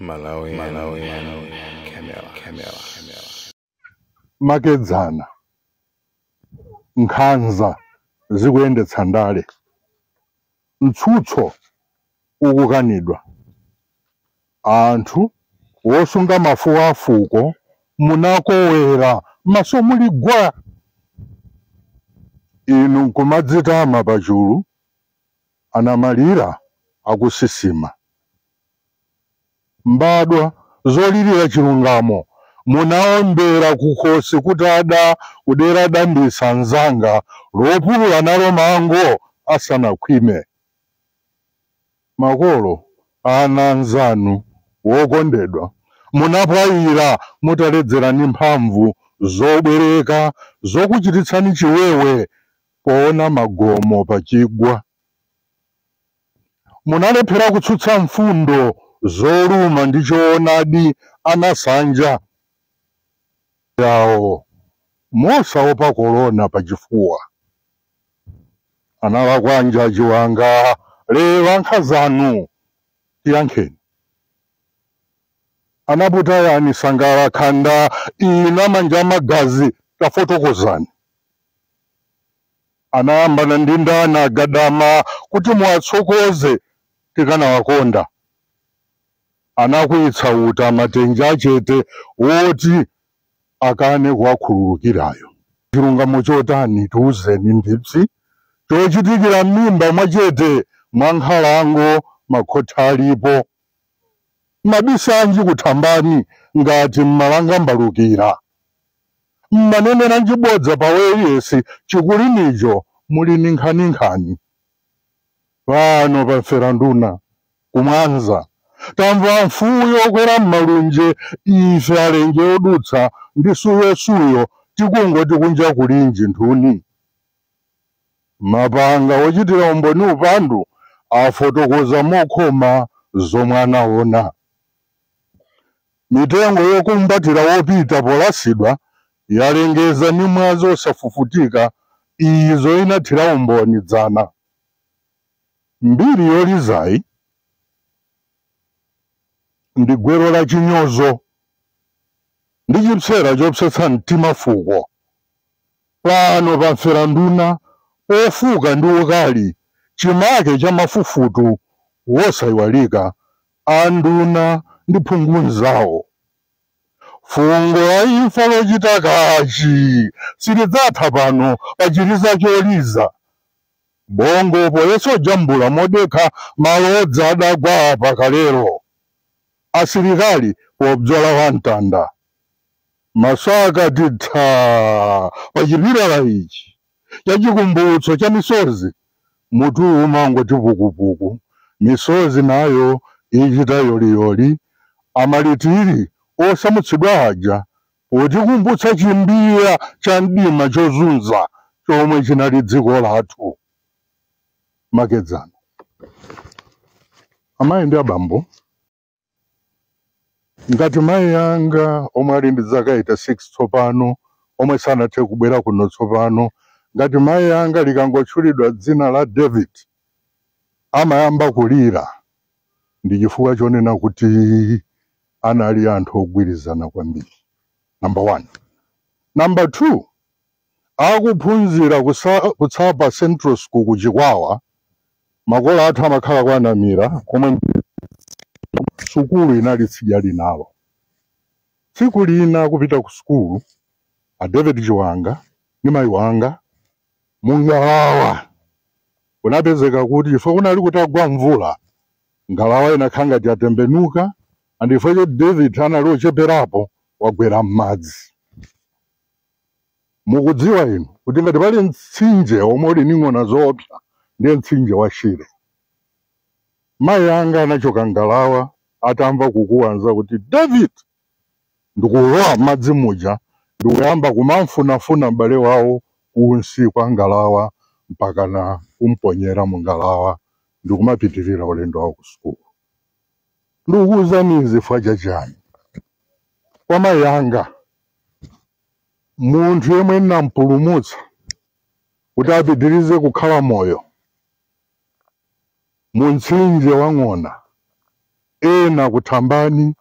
Malawian Camera. Makedzana Nkhanza zikuyendetsa ndale mtsutso ukukanidwa anthu wosunga mafuwa afuko munakowera maso muligwa inu nkumadzitama pachulu anamalira akusisima mbadwa zolirira chilungamo munaombera kukhosi kuti ada kudera dambisa nzanga lopulula nalo mango asanakhwime makolo ana nzanu wokondedwa munapwayira mutaledzerani mphamvu zobwereka zokuchititsani chiwewe poona magomo pachigwa munalephera kutsutsa mfundo zoluma ndi choonadi anasanja yawo mosaopa korona pachifuwa analakwanja chiwanga lewa nkhazanu tiyankheni anaputa yani sangala khanda ina manja magazi tafotokozani anayambana ndi ndani agadama kuti muwatsokoze tikanawakonda anakwitsa uta matenja achete woti akane kuwakhululukirayo chilungamo chotani tiuzeni ndipsi chochitikira m'mimba mwachete mwa nkhalango makhotha alipo mabisanji kuthambani ngati mmalanga mbalukira mmanenera njibodza paweyesi chikulinicho muli ni nkhaninkhani pano pafera nduna kumwanza tamva mfuyo okwera mmalunje ife alenje odutsa ndi suyosuyo tikungoti kunja kulinji nthuni mapanga wochitira umboni upandu afotokoza mokhoma zomwe anaona mitengo yokumbatira wopita polasidwa yalengeza ni mwazi osafufutika izo inathira umboni dzana mbiri yolizayi ndi gwero la chinyozo ndi chipsera chopsetsa mtima fuko pano pamfera nduna ofuka ndi ukali chimake cha mafufutu wosayiwalika anduna ndi phunguni zawo fungo la imfa lochita kachi silidzatha pano pachiliza choliza bongo poyeso jambula modekha malodza adagwa pakalero asilikali pobzola wamtanda maso akati tha pachipilala ichi chachikumbutso cha misozi mutu umangoti pukupuku misozi nayo ichita yoliyoli amalitiri osamutsidwa aja potikumbutsa chimbiya cha mdima chozunza chomwe chinali dziko lathu makedzana amayi ndi abambo ngati mayi yanga omwe ali ndi zaka 86 tsopano omwe sanathe kubwera kuno tsopano ngati mayi yanga likangotchulidwa dzina la David amayamba kulira ndi chifukwa chonena kuti anali anthu ogwirizana kwambiri number 1 number 2 akuphunzira kutsapa Central School kuchikwawa makolo athu amakhala kwanamira komwe sukulu inali tsidya linalo tsiku lina kupita ku sukulu a David Chiwanga ndi mayi wanga mungalawa kunapezeka kuti chifukwa kunali kutagwa mvula ngalawa inakhala ngati yatembenuka andifo cho David anali ocheperapo wagwera m'madzi mukudziwa inu kuti ngati pali mtsinje omwe uli ndi ng'ona zoopsa ndiye mtsinje wa Shire mayi anga anachoka ngalawa atamva kukuwanza kuti David ndikulowa m'madzi muja ndikuyamba kumamfunafuna m'bale wawo kunsi kwa ngalawa mpaka na kumponyera mu ngalawa ndikumapitirira ulendo wawo ku sukulu ndikukuwuzani zifukwa chachani kwa mayi anga munthu yemwe nampulumutsa kuti apitirize kukhala moyo mu mtsinje wa ng'ona ena kuthambani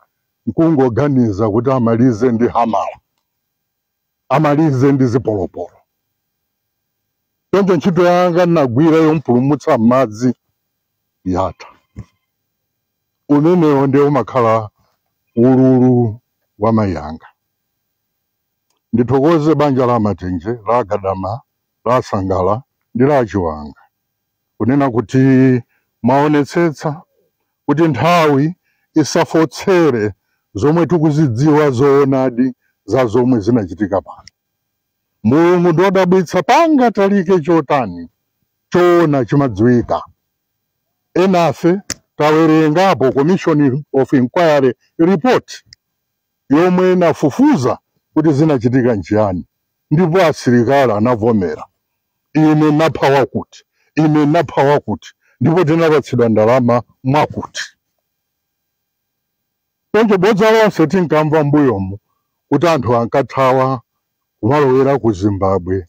nkungoganiza kuti amalize ndi hamala, amalize ndi zipolopolo. Choncho ntchito yanga nagwira yompulumutsa m'madzi yatha. Umenewo ndiwo umakhala ululu wa mayi anga. Ndithokoze banja la Matenje, la Gadama, la Sangala ndi la Chiwanga kunena kuti mwaonetsetsa kuti nthawi isafotsere zomwe tikuzidziwa zoonadi za zomwe zinachitika pano. Mulungu ndi wodabwitsa panga talike chotani choona chimadziwika. Enafe tawerengapo Commission of Inquiry report yomwe inafufuza kuti zinachitika nchiyani, ndipo asilikali anavomera. Ine naphawa kuti, ine naphawa kuti, ndipo tinapatsidwa ndalama mwakuti. Choncho bodza lonse tinkamva mbuyomu kuti anthu ankathawa kumalowera ku Zimbabwe.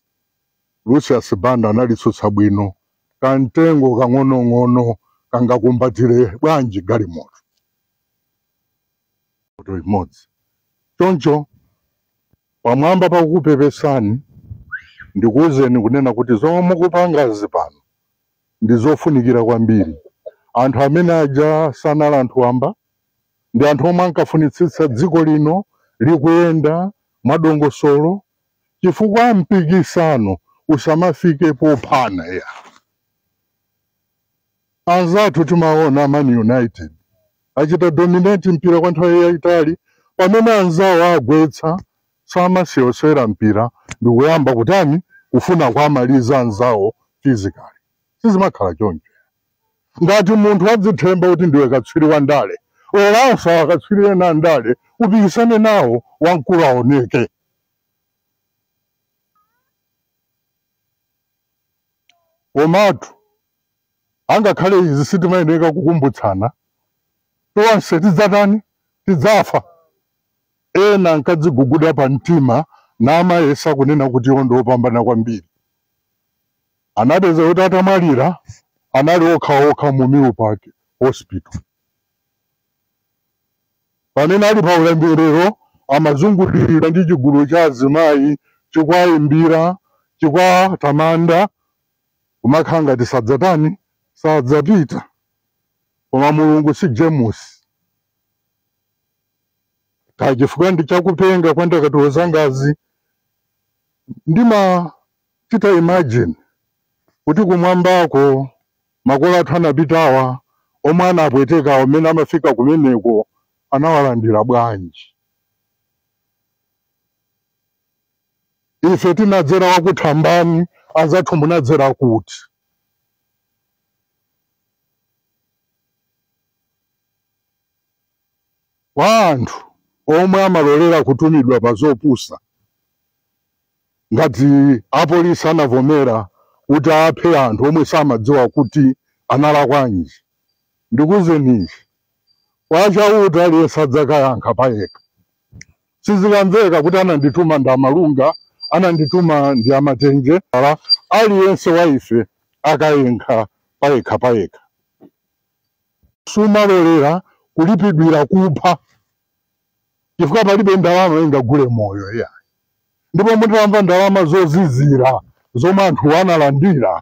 Lucius Banda analitsutsa bwino kamtengo kang'onong'ono kangakumbatire bwanji galimoto imodzi. Choncho pamwamba pakukupepesani ndikuwuzeni kunena kuti zomwe mukupanga pano ndi zofunikira kwambiri. Anthu amene aja sanali anthu wamba, ndi anthu omwe ankafunitsitsa dziko lino likuyenda mwadongosolo chifukwa mpikisano usamafike pophana ya. Anzathu timaona Man United achita dominate mpira kwa nthawi yayitali, pamene anzawo agwetsa samasewera mpira ndikuyamba kutani kufuna kuamaliza anzawo physically. Sizimakhala choncho. Ngati munthu adzithemba kuti ndiwe katswiri wa ndale, olanso akatswiri ena ndale upikisane nawo wamkulu aoneke. Komatu angakhale izi sitimayeneka kukumbutsana, tonse tidzatani tidzafa. Ena nkadziguguda pa mtima namayesa kunena kuti iwo ndiwopambana kwambiri. Anapeza kuti atamwalira anali okhaokha mu Milpark Hospital. Pamene ali pa ulemerero amazungulira ndi chigulu cha azimayi chikwayimbira chikwatamanda kumakhala ngati sadzatani sadzapita. Koma Mulungu si James. Kachifukwa ndi chakupenga kwa ndakatulo ngazi ndimachita imagine kuti kumwambako makolo athu anapitawa omwe anapweteka omwe amafika kumeneko anawalandira bwanji. Ife tinadzera wakuthambani, anzathu munadzera kuti. Kwa anthu omwe amalolera kutumidwa pa zopusa, ngati apolisi anavomera kuti aphe anthu omwe samadziwa kuti analakwanji, ndikuwuzeni wachauta aliyense adzakayankha payekha. Sizikamveka kuti anandituma ndi Amalunga, anandituma ndi Amatenje, aliyense wa ife akayankha payekha. Sumalolera kulipidwira kupha chifukwa palibe ndalama ingagule moyo ya. Ndipo mutamva ndalama zozizira zomwe anthu analandira,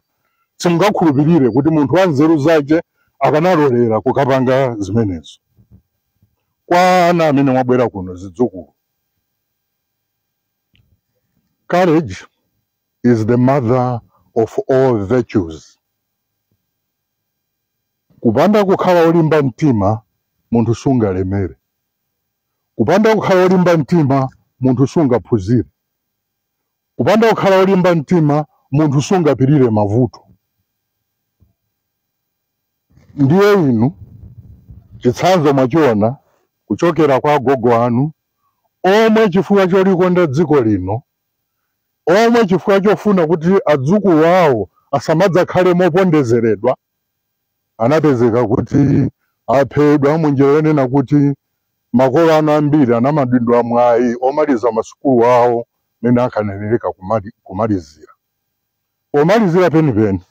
simungakhulupirire kuti munthu wa nzeru zake akanalolera kukapanga zimenezo. Kwa ana amene mwabwera kuno zidzukulu, courage is the mother of all virtues. Kupanda kukhala olimba mtima munthu sungalemere. Kupanda kukhala olimba mtima munthu sungaphunzire. Kupanda kukhala olimba mtima munthu sungapirire mavuto. Ndiye inu chitsanzo mwachiona kuchokera kwa agogo anu omwe chifukwa cholikonda dziko lino, omwe chifukwa chofuna kuti adzukulu awo asamadzakhale mopondezeredwa, anapezeka kuti aphedwa munjira yonena kuti makolo anu ambiri anamadindwa mwayi omaliza masukulu awo mene akaneneka kumalizira. Omalizira penipeni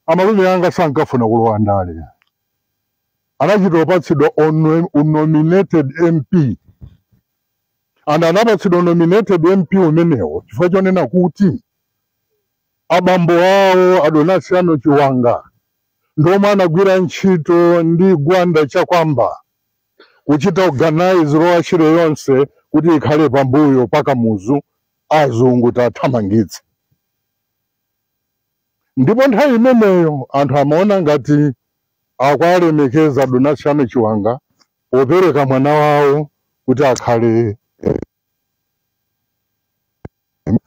amalume anga sankafuna kulowa ndale. anachitopatsidwa nominated MP and anapatsidwa nominated MP umenewo chifukwa chonena kuti abambo awo Adonasiano Chiwanga ndoma anagwira ntchito ndi Gwanda Chakwamba kuchita organize Rowashire yonse kuti ikhale pambuyo pakamuzu azungu tathamangitsa. Ndipo nthawi imeneyo anthu amaona ngati akwalemekeza Adonasiano Chiwanga popereka mwana wawo kuti akhale.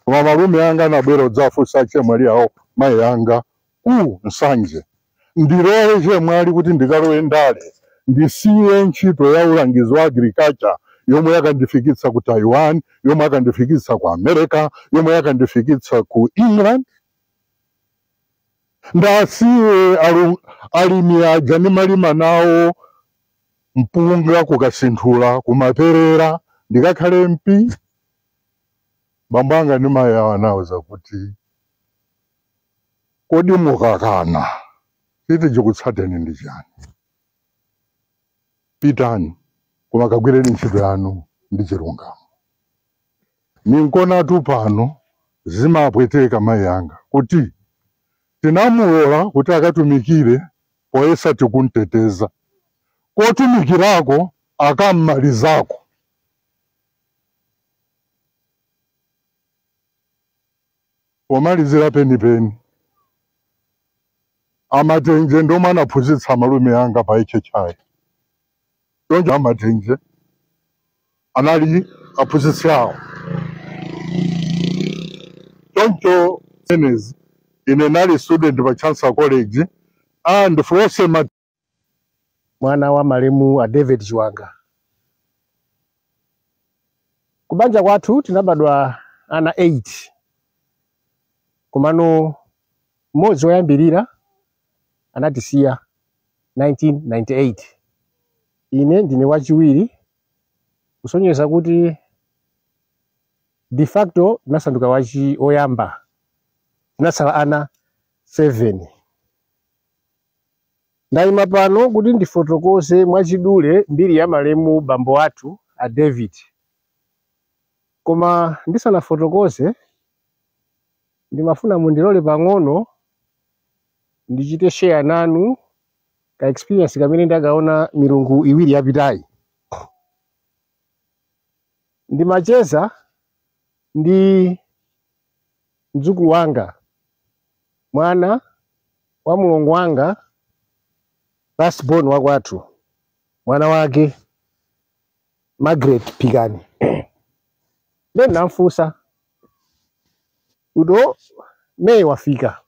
Malume anga anabwera kudzafunsa chemwali yawo mayi yanga nsanje ndilowe chemwali kuti ndikalowe ndale ndisiye ntchito ya ulangizi wa agriculture yomwe yakandifikitsa ku Taiwan, yomwe yakandifikitsa ku America, yomwe yakandifikitsa ku England. Ndasiye alimi aja ndimalima nawo mpunga kukasinthula kumaperera ndikakhale MP. Bambo anga ndi mayi awo anawuza kuti kodi mukakana chiti chikutsateni ndi chani, pitani koma kagwireni ntchito yanu ndi chilungamo. Ninkonatu pano zimapweteka mayi anga kuti tinamulola kuti akatumikire poyesa tikunteteza, kotumikirako akammalizako. Pomalizira penipeni Amatenje ndoma anaphunzitsa malume anga pa ichechayi. Donje Amatenje anali aphunzitsi awo. Tonto Enes ine nali student pa Chancellor College and Frose mwana wa malemu a David Chiwanga. Kubanja kwathu tinabadwa ana 8. Kumano mmodzi woyambirira anatisiya 1998. Ine ndine wachiwiri kusonyeza kuti de facto nasanduka wachi oyamba. Nasala ana 7. Ndayima pano kuti ndifotokoze mwachidule mbiri ya malemu bambo athu a David. Koma ndisanafotokoze ndimafuna mundilole pang'ono ndichite share nanu ka experience kamene ndakaona milungu iwiri yapitayi. Ndimacheza ndi mdzukulu wanga, mwana wa mulongo wanga last born wakwathu, mwana wake Margaret Pikani. Then namfusa udo Mei wafika,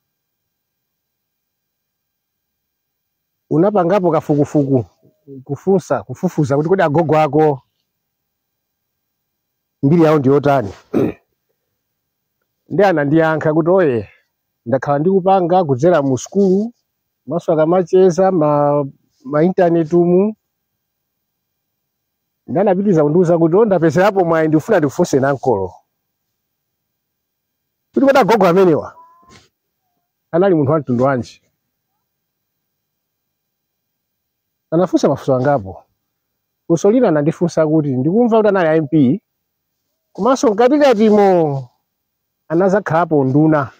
unapangapo kafukufuku kufufuza kuti kodi agogo ako mbiri yawo ndiyotani. Ndi anandiyankha kuti oye ndakhala ndikupanga kudzera mu skulu maso akamacheza ma internet umu. Ndanapitiza kundiuza kuti ndapezerapo mwayi ndifuna ndifunse nankolo kuti kodi agogo amenewa anali munthu wa mtundu wanji. Anafunsa mafunso angapo. Funso lina anandifunsa kuti ndikumva kuti anali MP komanso mkatikatimo anazakhalapo nduna.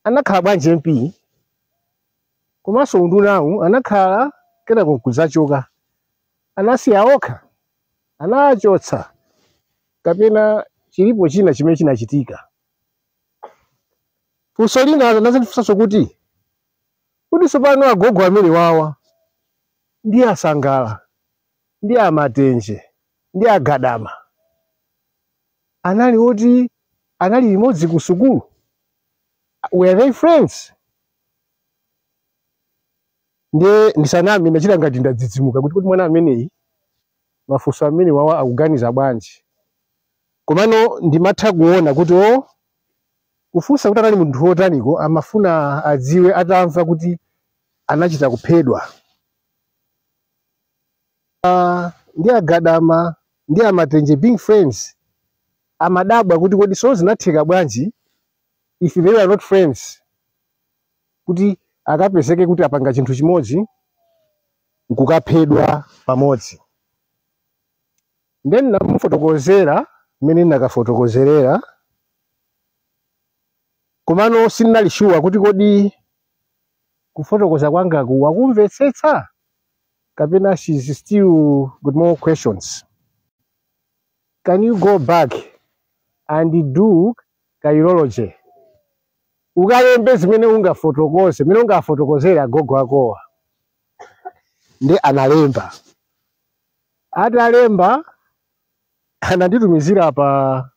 Anakhala bwanji MP komanso undunawu anakhala kenako kudzachoka. Anasiya okha, anachotsa kapena chilipo china chimene chinachitika. Funso lina anazandifunsanso kuti kodi tsopano agogo amene wawa ndi Asangala ndi Amatenje ndi Agadama anali oti anali limodzi ku sukulu, were they friends? Ndisanami ndachita ngati ndadzidzimuka kuti mwana ameneyi mafunso amene wawa akuganiza bwanji. Komano ndimatha kuona kuti kufunsa kuti anali munthu wotaniko amafuna adziwe atamva kuti anachita kuphedwa. Ndi Agadama ndi Amatenje being friends amadabwa kuti kodi so zinatheka bwanji if they were not friends, kuti akapezeke kuti apanga chinthu chimodzi nkukaphedwa pamodzi. Then namufotokozera mmene ndakafotokozerera, komano sinali sure kuti kodi kufotokoza kwangaku wakumvetsetsa kapena she's still got more questions. Can you go back and do kairology? Ukalembe zimene ungafotokoze, zimene ungafotokozera gogo akowa. Ndi analemba. Atalemba ananditumizira pa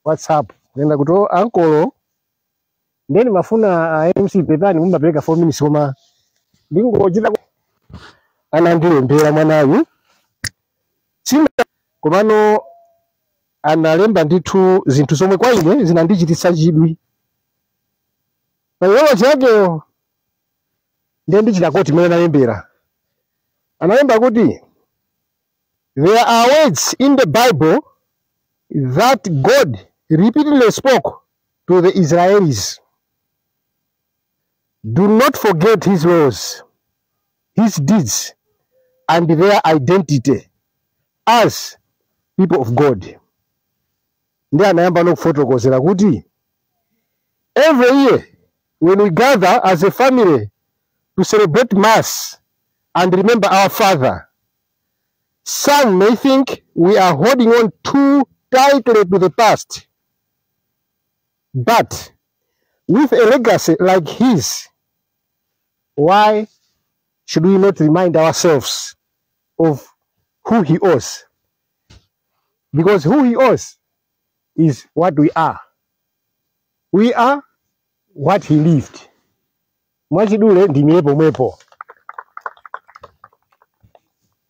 WhatsApp. Nenda kuti ankolo ndeni mafuna MC Pepani mumapeleka 4 minutes koma ndingochita anandilembera mwanayu. Komano analemba ndithu zinthu zomwe kwa ine zinandichititsa chidwi. Payolo chake ndiye ndichita koti mmene analembera. Analemba kuti there are words in the Bible that God repeatedly spoke to the Israelis. Do not forget his laws, his deeds, and their identity as people of God. Ndiye anayamba nokufotokozera kuti every year when we gather as a family to celebrate Mass and remember our Father, some may think we are holding on too tightly to the past. But with a legacy like his, why should we not remind ourselves of who he was? Because who he was is what we are. We are what he lived. Mwachidule ndimiepo mwepo.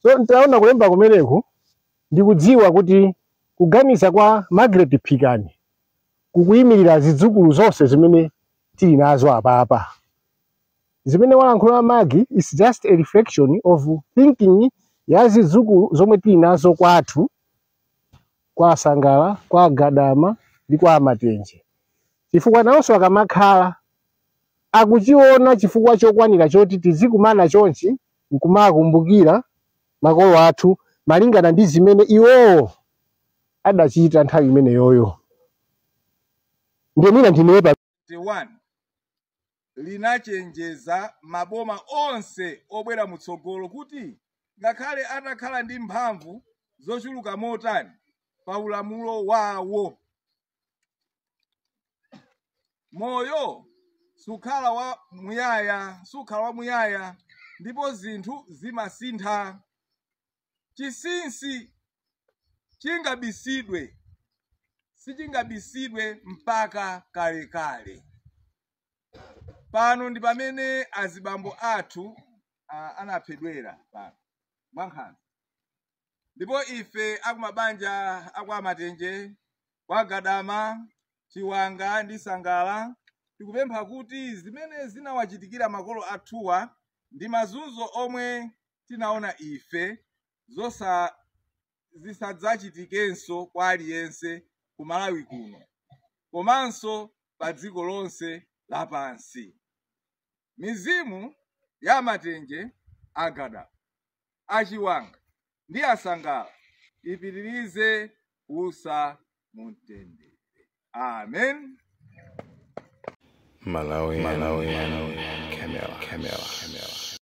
So ntaona kulemba kumeneku ndikudziwa kuti kuganiza kwa Margaret Phikani kukuyimirira zidzukulu zonse zimene tili nazo apa. Zimene walankhula Magi is just a reflection of thinking ya zidzukulu zomwe tili nazo kwathu, kwa Sangala, kwa Gadama ndi kwa Matenje. Chifukwa nawonso akamakhala akuchiona chifukwa chokwanira choti tizikumana chonchi nkumakumbukira makolo athu malingana ndi zimene iwowo adachita nthawi imene yoyo. Ndiye mina ndinepa 21 linachenjeza maboma onse obwera mutsogolo kuti ngakhale atakhala ndi mphamvu zochuluka motani pa ulamulo wawo, moyo sukhala wa muyaya ndipo zinthu zimasintha. Chinsinsi chingabisidwe sichingabisidwe mpaka kalekale. Pano ndi pamene azibambo athu anaphedwera pano mwankhanza. Ndipo ife akumabanja akwa Matenje, kwa Gadama, Chiwanga ndi Sangala tikupempha kuti zimene zinawachitikira makolo athuwa ndi mazunzo omwe tinaona ife zisadzachitikenso kwa aliyense ku Malawi kuno komanso pa dziko lonse lapansi. Mizimu ya Matenje, Agada, Achiwanga ndi Asangala ipitirize kusa mumtendere. Amen. Malawi, Camera.